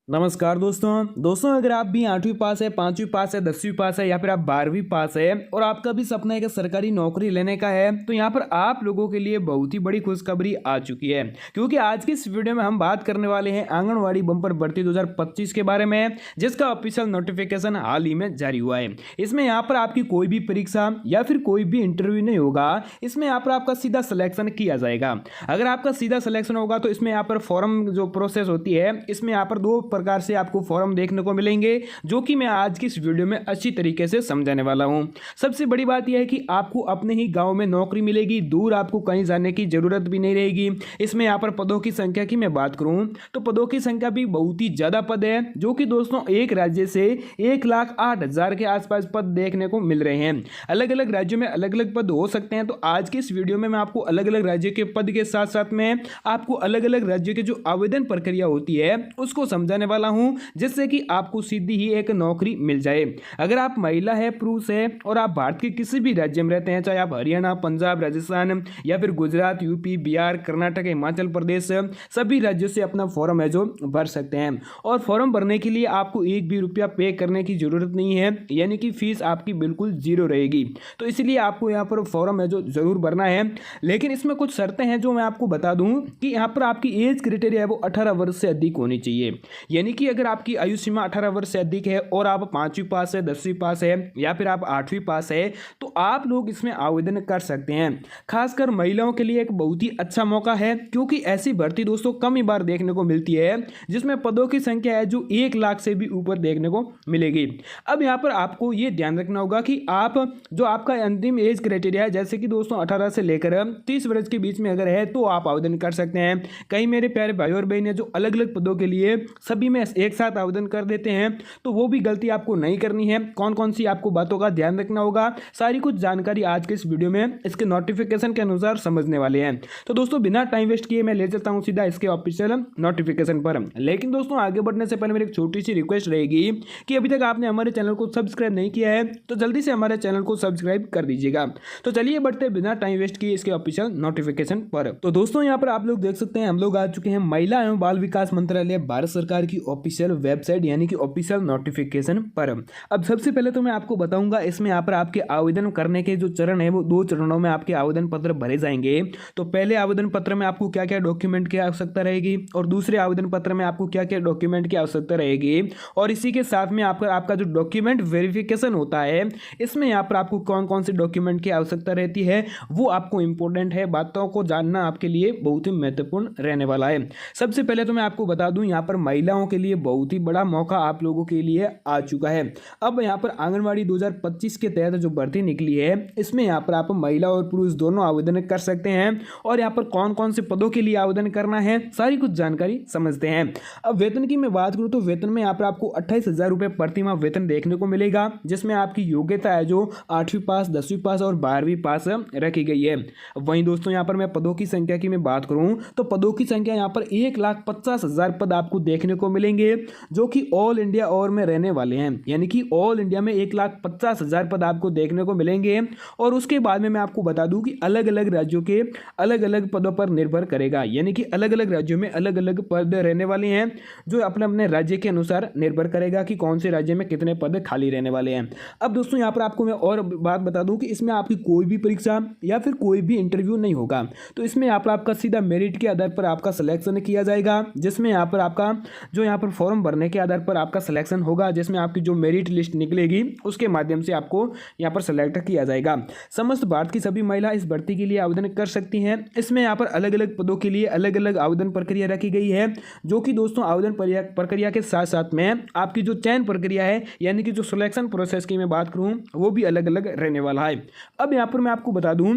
नमस्कार दोस्तों अगर आप भी 8वीं पास है, 5वीं पास है, 10वीं पास है या फिर आप 12वीं पास है और आपका भी सपना है कि सरकारी नौकरी लेने का है, तो यहाँ पर आप लोगों के लिए बहुत ही बड़ी खुशखबरी आ चुकी है। क्योंकि आज की इस वीडियो में हम बात करने वाले हैं आंगनवाड़ी बम्पर भर्ती 2025 के बारे में, जिसका ऑफिशियल नोटिफिकेशन हाल ही में जारी हुआ है। इसमें यहाँ पर आपकी कोई भी परीक्षा या फिर कोई भी इंटरव्यू नहीं होगा। इसमें यहाँ पर आपका सीधा सिलेक्शन किया जाएगा। अगर आपका सीधा सिलेक्शन होगा तो इसमें यहाँ पर फॉर्म जो प्रोसेस होती है, इसमें यहाँ पर दो प्रकार से आपको फॉर्म देखने को मिलेंगे, जो कि मैं आज की इस वीडियो में अच्छी तरीके से समझाने वाला हूं। सबसे बड़ी बात यह है कि आपको अपने ही गांव में नौकरी मिलेगी, दूर आपको कहीं जाने की जरूरत भी नहीं रहेगी। इसमें यहाँ पर पदों की संख्या की मैं बात करूं तो पदों की संख्या भी बहुत ही ज्यादा पद है, जो कि दोस्तों एक राज्य से 1,08,000 के आसपास पद देखने को मिल रहे हैं। अलग अलग राज्यों में अलग अलग पद हो सकते हैं, तो आज की इस वीडियो में मैं आपको अलग अलग राज्य के पद के साथ साथ में आपको अलग अलग राज्यों के जो आवेदन प्रक्रिया होती है उसको समझाने वाला हूं, जिससे कि आपको सीधी ही एक नौकरी मिल जाए। अगर आप महिला है, पुरुष है और आप भारत के किसी भी राज्य में रहते हैं, चाहे आप हरियाणा, पंजाब, राजस्थान या फिर गुजरात, यूपी, बिहार, कर्नाटक, हिमाचल प्रदेश, सभी राज्यों से अपना फॉर्म है जो भर सकते हैं। और फॉर्म भरने के लिए आपको एक भी रुपया पे करने की जरूरत नहीं है, यानी कि फीस आपकी बिल्कुल जीरो रहेगी। तो इसलिए आपको यहाँ पर फॉर्म है जो जरूर भरना है। लेकिन इसमें कुछ शर्तें हैं जो मैं आपको बता दूं कि यहाँ पर आपकी एज क्राइटेरिया है वो 18 वर्ष से अधिक होनी चाहिए। यानी कि अगर आपकी आयु सीमा 18 वर्ष से अधिक है और आप 5वीं पास है, 10वीं पास है या फिर आप 8वीं पास है, तो आप लोग इसमें आवेदन कर सकते हैं। खासकर महिलाओं के लिए एक बहुत ही अच्छा मौका है, क्योंकि ऐसी भर्ती दोस्तों कम ही बार देखने को मिलती है जिसमें पदों की संख्या है जो 1 लाख से भी ऊपर देखने को मिलेगी। अब यहाँ पर आपको ये ध्यान रखना होगा कि आप जो आपका अंतिम एज क्राइटेरिया है, जैसे कि दोस्तों 18 से लेकर 30 वर्ष के बीच में अगर है तो आप आवेदन कर सकते हैं। कई मेरे प्यारे भाई और बहन है जो अलग अलग पदों के लिए सभी में एक साथ आवेदन कर देते हैं, तो वो भी गलती आपको नहीं करनी है। कौन कौन सी आपको बातों का ध्यान रखना होगा, सारी कुछ जानकारी आज के इस वीडियो में इसके नोटिफिकेशन के अनुसार समझने वाले हैं। तो दोस्तों बिना टाइम वेस्ट किए मैं ले चलता हूं सीधा इसके ऑफिशियल नोटिफिकेशन पर। लेकिन दोस्तों आगे बढ़ने से पहले मेरी एक छोटी सी रिक्वेस्ट रहेगी कि अभी तक आपने हमारे चैनल को सब्सक्राइब नहीं किया है तो जल्दी से हमारे चैनल को सब्सक्राइब कर दीजिएगा। तो चलिए बढ़ते बिना टाइम वेस्ट किए इसके ऑफिशियल नोटिफिकेशन पर। तो दोस्तों यहाँ पर आप लोग देख सकते हैं हम लोग आ चुके हैं महिला एवं बाल विकास मंत्रालय भारत सरकार की ऑफिशियल वेबसाइट यानी कि ऑफिशियल नोटिफिकेशन पर। अब सबसे पहले तो मैं आपको बताऊंगा इसमें यहाँ पर आपके आवेदन करने के जो चरण है वो 2 चरणों में आपके आवेदन पत्र भरे जाएंगे। तो पहले आवेदन पत्र में आपको क्या क्या डॉक्यूमेंट की आवश्यकता रहेगी और दूसरे आवेदन पत्र में आपको क्या क्या डॉक्यूमेंट की आवश्यकता रहेगी, और इसी के साथ में आपका जो डॉक्यूमेंट वेरिफिकेशन होता है इसमें यहाँ पर आपको कौन कौन से डॉक्यूमेंट की आवश्यकता रहती है वो आपको इंपॉर्टेंट है। बातों को जानना आपके लिए बहुत ही महत्वपूर्ण रहने वाला है। सबसे पहले तो मैं आपको बता दूं यहाँ पर महिलाओं के लिए बहुत ही बड़ा मौका आप लोगों के लिए आ चुका है। अब यहाँ पर आंगनवाड़ी 2025 के तहत जो भर्ती निकली है इसमें यहाँ पर आप महिला और पुरुष दोनों आवेदन कर सकते हैं। और यहाँ पर कौन कौन से पदों के लिए आवेदन करना है सारी कुछ जानकारी समझते हैं। अब वेतन की मैं बात करूँ तो वेतन में यहाँ पर आपको 28,000 रुपये प्रति माह वेतन देखने को मिलेगा, जिसमें आपकी योग्यता है जो 8वीं पास, 10वीं पास और 12वीं पास रखी गई है। वहीं दोस्तों यहाँ पर मैं पदों की संख्या की मैं बात करूँ तो पदों की संख्या यहाँ पर 1,50,000 पद आपको देखने को मिलेंगे, जो कि ऑल इंडिया और में रहने वाले हैं। यानी कि ऑल इंडिया में 1,50,000 पद आपको देखने को मिलेंगे। और उसके बाद में मैं आपको बता दूं कि अलग अलग राज्यों के अलग अलग पदों पर निर्भर करेगा, यानी कि अलग अलग राज्यों में अलग अलग पद रहने वाले हैं, जो अपने अपने राज्य के अनुसार निर्भर करेगा कि कौन से राज्य में कितने पद खाली रहने वाले हैं। अब दोस्तों यहाँ पर आपको मैं और बात बता दूं कि इसमें आपकी कोई भी परीक्षा या फिर कोई भी इंटरव्यू नहीं होगा। तो इसमें यहाँ पर आपका सीधा मेरिट के आधार पर आपका सिलेक्शन किया जाएगा, जिसमें यहाँ पर आपका जो यहाँ पर फॉर्म भरने के आधार पर आपका सिलेक्शन होगा, जिसमें आपकी जो मेरिट लिस्ट निकलेगी उसके माध्यम से आपको यहाँ पर सेलेक्ट किया जाएगा। समस्त भारत की सभी महिला इस भर्ती के लिए आवेदन कर सकती हैं। इसमें यहाँ पर अलग अलग पदों के लिए अलग अलग आवेदन प्रक्रिया रखी गई है, जो कि दोस्तों आवेदन प्रक्रिया के साथ साथ में आपकी जो चयन प्रक्रिया है यानी कि जो सिलेक्शन प्रोसेस की मैं बात करूँ वो भी अलग अलग रहने वाला है। अब यहाँ पर मैं आपको बता दूँ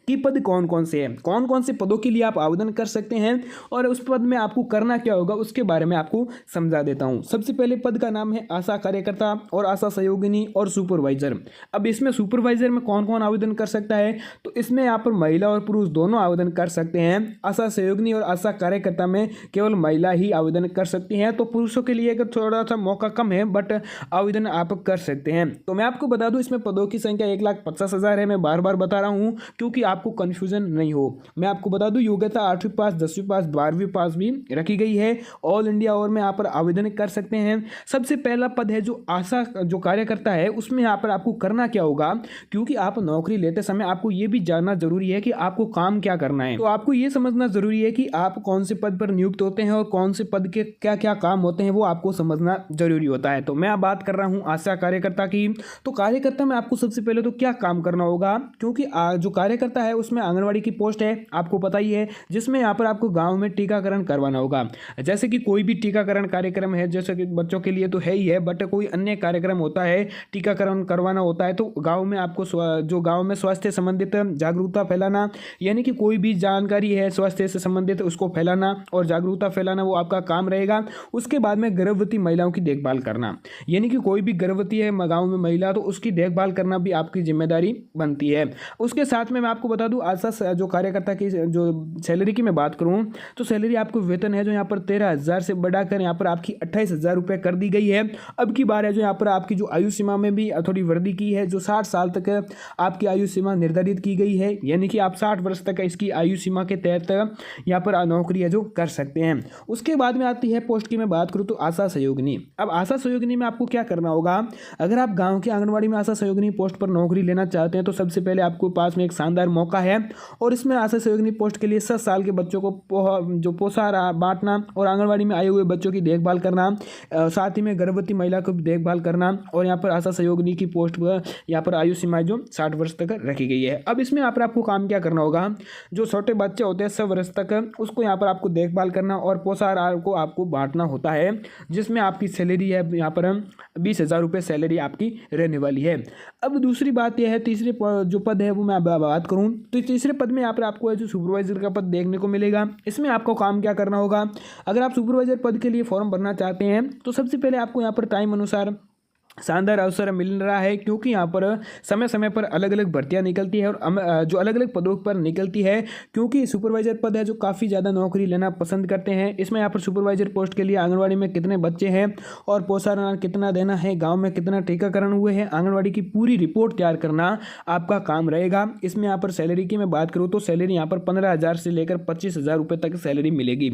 कि पद कौन कौन से हैं, कौन कौन से पदों के लिए आप आवेदन कर सकते हैं और उस पद में आपको करना क्या होगा उसके बारे में आपको समझा देता हूं। सबसे पहले पद का नाम है आशा कार्यकर्ता और आशा सहयोगिनी और सुपरवाइजर। अब इसमें सुपरवाइजर में कौन कौन आवेदन कर सकता है, तो इसमें यहाँ पर महिला और पुरुष दोनों आवेदन कर सकते हैं। आशा सहयोगिनी और आशा कार्यकर्ता में केवल महिला ही आवेदन कर सकती हैं, तो पुरुषों के लिए थोड़ा सा मौका कम है, बट आवेदन आप कर सकते हैं। तो मैं आपको बता दूं इसमें पदों की संख्या 1,50,000 है। मैं बार बार बता रहा हूँ क्योंकि आपको कन्फ्यूजन नहीं हो। मैं आपको बता दूं, योग्यता 8वीं पास, 10वीं पास, 12वीं पास भी रखी गई है। ऑल इंडिया और में यहाँ पर आवेदन कर सकते हैं। सबसे पहला पद है जो आशा जो कार्यकर्ता है, उसमें यहाँ पर आपको करना क्या होगा, क्योंकि आप नौकरी लेते समय आपको ये भी जानना जरूरी है कि आपको काम क्या करना है। तो आपको ये समझना जरूरी है कि आप कौन से पद पर नियुक्त होते हैं और कौन से पद के क्या क्या काम होते हैं, वो आपको समझना जरूरी होता है। तो मैं अब बात कर रहा हूँ आशा कार्यकर्ता की। तो कार्यकर्ता में आपको सबसे पहले तो क्या काम करना होगा, क्योंकि जो कार्यकर्ता है उसमें आंगनवाड़ी की पोस्ट है, आपको पता ही है, जिसमें यहाँ पर आपको गांव में टीकाकरण करवाना होगा। जैसे कि कोई भी टीकाकरण कार्यक्रम है, जैसे कि बच्चों के लिए तो है ही है, बट कोई अन्य कार्यक्रम होता है, टीकाकरण करवाना होता है, तो गांव में आपको जो गांव में स्वास्थ्य संबंधित जागरूकता फैलाना, यानी कि कोई भी जानकारी है स्वास्थ्य से संबंधित उसको फैलाना और जागरूकता फैलाना, वो आपका काम रहेगा। उसके बाद में गर्भवती महिलाओं की देखभाल करना, यानी कि कोई भी गर्भवती है गांव में महिला, तो उसकी देखभाल करना भी आपकी जिम्मेदारी बनती है। उसके साथ में मैं आपको बता दूं, आशा जो कार्यकर्ता की जो सैलरी की मैं बात करूं, तो सैलरी आपको वेतन है जो यहाँ पर 13,000 से बढ़ाकर यहाँ पर आपकी 28,000 रुपये कर दी गई है। अब की बार है जो यहाँ पर आपकी जो आयु सीमा में भी थोड़ी वृद्धि की है, जो 60 साल तक आपकी आयु सीमा निर्धारित की गई है, यानी कि आप 60 वर्ष तक इसकी आयु सीमा के तहत यहाँ पर नौकरी है जो कर सकते हैं। उसके बाद में आती है पोस्ट की मैं बात करूँ तो आशा सहयोगिनी। अब आशा सहयोगिनी में आपको क्या करना होगा, अगर आप गाँव के आंगनबाड़ी में आशा सहयोगिनी पोस्ट पर नौकरी लेना चाहते हैं तो सबसे पहले आपको पास में एक शानदार मौका है, और इसमें आशा सहयोगिनी पोस्ट के लिए 7 साल के बच्चों को जो पोषाहार बांटना और आंगनबाड़ी में आए हुए बच्चों की देखभाल करना, साथ ही में गर्भवती महिला को देखभाल करना, और यहाँ पर आशा सहयोगिनी की पोस्ट पर यहाँ पर आयु सीमा जो 60 वर्ष तक रखी गई है। अब इसमें यहाँ पर आपको काम क्या करना होगा, जो छोटे बच्चे होते हैं 100 वर्ष तक, उसको यहाँ पर आपको देखभाल करना और पोषाहार को आपको बांटना होता है, जिसमें आपकी सैलरी है यहाँ पर 20,000 रुपये सैलरी आपकी रहने वाली है। अब दूसरी बात यह है, तीसरे जो पद है वो मैं बात करूँ तो तीसरे पद में यहाँ पर आपको जो सुपरवाइजर का पद देखने को मिलेगा। इसमें आपको काम क्या करना होगा, अगर आप सुपरवाइजर पद के लिए फॉर्म भरना चाहते हैं तो सबसे पहले आपको यहाँ पर टाइम अनुसार शानदार अवसर मिल रहा है, क्योंकि यहाँ पर समय समय पर अलग अलग भर्तियाँ निकलती है और जो अलग अलग पदों पर निकलती है, क्योंकि सुपरवाइजर पद है जो काफ़ी ज़्यादा नौकरी लेना पसंद करते हैं। इसमें यहाँ पर सुपरवाइजर पोस्ट के लिए आंगनवाड़ी में कितने बच्चे हैं और पोषाहार कितना देना है, गाँव में कितना टीकाकरण हुए हैं, आंगनवाड़ी की पूरी रिपोर्ट तैयार करना आपका काम रहेगा। इसमें यहाँ पर सैलरी की मैं बात करूँ तो सैलरी यहाँ पर 15,000 से लेकर 25,000 रुपये तक सैलरी मिलेगी।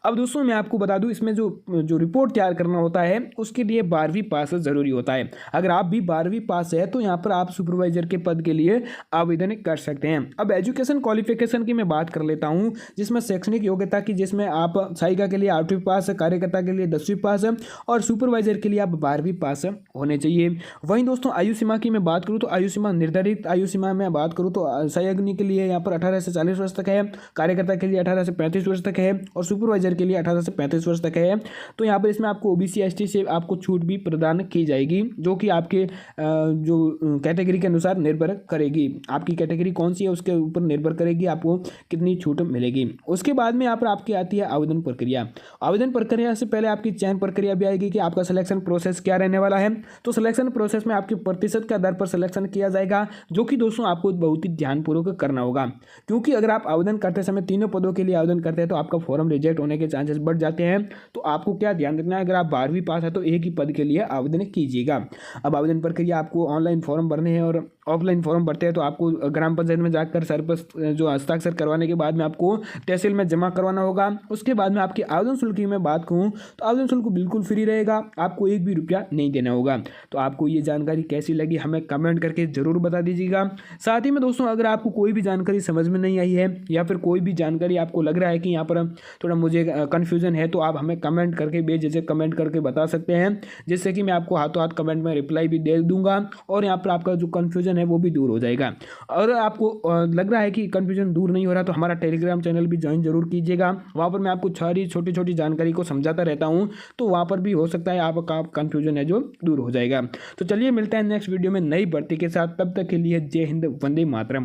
अब दोस्तों मैं आपको बता दूँ, इसमें जो रिपोर्ट तैयार करना होता है उसके लिए 12वीं पास जरूरी होता है। अगर आप भी 12वीं पास है तो यहाँ पर आप सुपरवाइजर के पद के लिए आवेदन कर सकते हैं। अब एजुकेशन क्वालिफिकेशन की मैं बात कर लेता हूँ, जिसमें शैक्षणिक योग्यता की, जिसमें आप सहायिका के लिए 8वीं पास, कार्यकर्ता के लिए 10वीं पास और सुपरवाइजर के लिए आप 12वीं पास होने चाहिए। वहीं दोस्तों आयु सीमा की मैं बात करूँ तो आयु सीमा निर्धारित आयु सीमा में बात करूँ तो सहयोगिनी के लिए यहाँ पर 18 से 40 वर्ष तक है, कार्यकर्ता के लिए 18 से 35 वर्ष तक है और सुपरवाइजर के लिए 18 से 35 वर्ष तक है। तो यहाँ पर इसमें आपको ओबीसी एसटी से आपको छूट भी प्रदान की जाएगी, जो कि आपके जो कैटेगरी के अनुसार निर्भर करेगी। आपकी कैटेगरी कौन सी है उसके ऊपर निर्भर करेगी आपको कितनी छूट मिलेगी। उसके बाद में यहाँ पर आपकी आती है आवेदन प्रक्रिया। आवेदन प्रक्रिया से पहले आपकी चयन प्रक्रिया भी आएगी कि आपका सिलेक्शन प्रोसेस क्या रहने वाला है। तो सिलेक्शन प्रोसेस में आपके प्रतिशत के आधार पर सिलेक्शन किया जाएगा, जो कि दोस्तों आपको बहुत ही ध्यानपूर्वक करना होगा, क्योंकि अगर आप आवेदन करते समय तीनों पदों के लिए आवेदन करते हैं तो आपका फॉर्म रिजेक्ट होने के चांसेस बढ़ जाते हैं। तो आपको क्या ध्यान रखना है, अगर आप 12वीं पास है तो एक ही पद के लिए आवेदन कीजिएगा। अब आवेदन प्रक्रिया आपको ऑनलाइन फॉर्म भरने हैं और ऑफलाइन फॉर्म भरते हैं तो आपको ग्राम पंचायत में जाकर सरपंच जो हस्ताक्षर करवाने के बाद में आपको तहसील में जमा करवाना होगा। उसके बाद में आपकी आवेदन शुल्क की मैं बात कहूँ तो आवेदन शुल्क बिल्कुल फ्री रहेगा, आपको एक भी रुपया नहीं देना होगा। तो आपको ये जानकारी कैसी लगी हमें कमेंट करके ज़रूर बता दीजिएगा। साथ ही में दोस्तों अगर आपको कोई भी जानकारी समझ में नहीं आई है या फिर कोई भी जानकारी आपको लग रहा है कि यहाँ पर थोड़ा मुझे कन्फ्यूजन है, तो आप हमें कमेंट करके बेझिझक कमेंट करके बता सकते हैं, जिससे कि मैं आपको हाथों हाथ कमेंट में रिप्लाई भी दे दूंगा और यहाँ पर आपका जो कन्फ्यूजन है वो भी दूर हो जाएगा। और आपको लग रहा है कि कन्फ्यूजन दूर नहीं हो रहा तो हमारा टेलीग्राम चैनल भी ज्वाइन जरूर कीजिएगा। वहाँ पर मैं आपको सारी छोटी छोटी जानकारी को समझाता रहता हूँ, तो वहाँ पर भी हो सकता है आपका कन्फ्यूजन है जो दूर हो जाएगा। तो चलिए मिलते हैं नेक्स्ट वीडियो में नई भर्ती के साथ, तब तक के लिए जय हिंद, वंदे मातरम।